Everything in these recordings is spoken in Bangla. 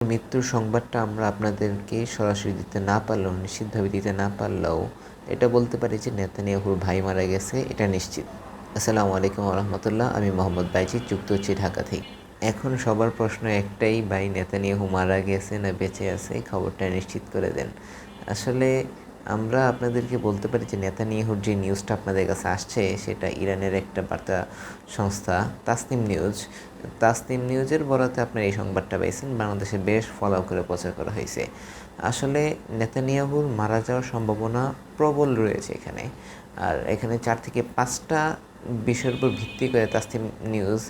মৃত্যুর সংবাদটা আমরা আপনাদেরকে সরাসরি দিতে না পারলেও, নিশ্চিতভাবে দিতে না পারলেও এটা বলতে পারি যে নেতানিয়াহুর ভাই মারা গেছে, এটা নিশ্চিত। আসসালামু আলাইকুম রহমতুল্লাহ। আমি মোহাম্মদ বাইজিদ, যুক্ত হচ্ছি ঢাকা থেকে। এখন সবার প্রশ্ন একটাই, ভাই নেতানিয়াহু মারা গেছে না বেঁচে আছে, খবরটা নিশ্চিত করে দেন। আসলে আমরা আপনাদেরকে বলতে পারি যে নেতানিয়াহুর যে নিউজটা আপনাদের কাছে আসছে সেটা ইরানের একটা বার্তা সংস্থা তাসনিম নিউজের বরাতে আপনার এই সংবাদটা পাইছেন। বাংলাদেশে বেশ ফলো করে প্রচার করা হয়েছে। আসলে নেতানিয়াহুর মারা যাওয়ার সম্ভাবনা প্রবল রয়েছে এখানে। আর এখানে 4 থেকে 5টা বিষয়ের উপর ভিত্তি করে তাসনিম নিউজ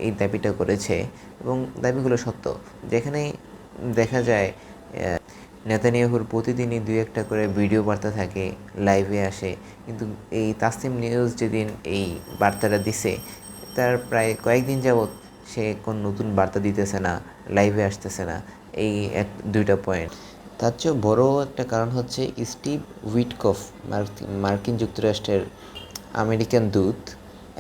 এই দাবিটা করেছে এবং দাবিগুলো সত্য। যেখানে দেখা যায় নেতানিয়াহুর প্রতিদিনই 2-1টা করে ভিডিও বার্তা থাকে, লাইভে আসে, কিন্তু এই তাসনিম নিউজ যেদিন এই বার্তাটা দিছে তার প্রায় কয়েকদিন যাবৎ সে কোন নতুন বার্তা দিতেছে না, লাইভে আসতেছে না। এই 1-2টা পয়েন্ট। তার চেয়েও বড় একটা কারণ হচ্ছে স্টিভ উইটকফ, মার্কিন যুক্তরাষ্ট্রের আমেরিকান দূত,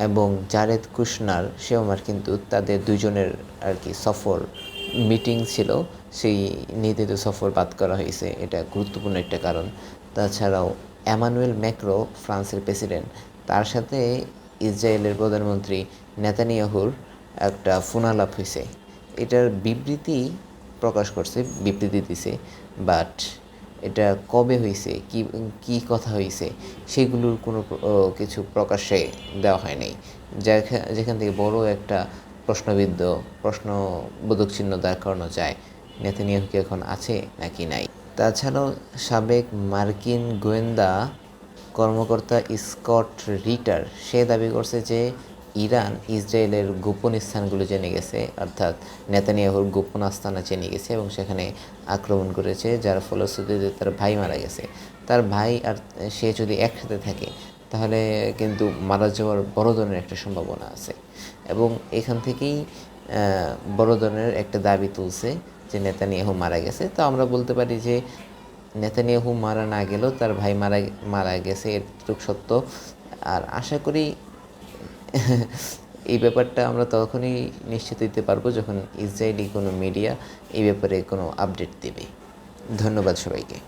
এবং জারেদ কুশনার, সেও মার্কিন দূত, তাদের দুজনের আর কি সফর মিটিং ছিল, সেই নির্ধারিত সফর বাদ করা হয়েছে। এটা গুরুত্বপূর্ণ একটা কারণ। তাছাড়াও এমানুয়েল ম্যাক্রো, ফ্রান্সের প্রেসিডেন্ট, তার সাথে ইসরায়েলের প্রধানমন্ত্রী নেতানিয়াহুর একটা ফোনালাপ হয়েছে। এটার বিবৃতি প্রকাশ করছে, বিবৃতি দিছে, বাট এটা কবে হয়েছে, কি কথা হয়েছে সেগুলোর কোনো কিছু প্রকাশ্যে দেওয়া হয় নাই। যেখান থেকে বড় একটা প্রশ্নবোধক চিহ্ন দাঁড় করানো যায়, নেতানিয়াহু কি এখন আছে নাকি নাই। তাছাড়াও সাবেক মার্কিন গোয়েন্দা কর্মকর্তা স্কট রিটার সে দাবি করছে যে ইরান ইসরায়েলের গোপন স্থানগুলো জেনে গেছে, অর্থাৎ নেতানিয়াহুর গোপন আস্তানা জেনে গেছে এবং সেখানে আক্রমণ করেছে, যার ফলশ্রুতিতে তার ভাই মারা গেছে। তার ভাই আর সে যদি একসাথে থাকে তাহলে কিন্তু মারা যাওয়ার বড় ধরনের একটা সম্ভাবনা আছে। এবং এখান থেকেই বড় ধরনের একটা দাবি তুলছে যে নেতানিয়াহু মারা গেছে। তো আমরা বলতে পারি যে নেতানিয়াহু মারা না গেলেও তার ভাই মারা গেছে, এটুকু সত্য। আর আশা করি এই ব্যাপারটা আমরা তখনই নিশ্চিত দিতে পারবো যখন ইসরায়েলি কোনো মিডিয়া এই ব্যাপারে কোনো আপডেট দেবে। ধন্যবাদ সবাইকে।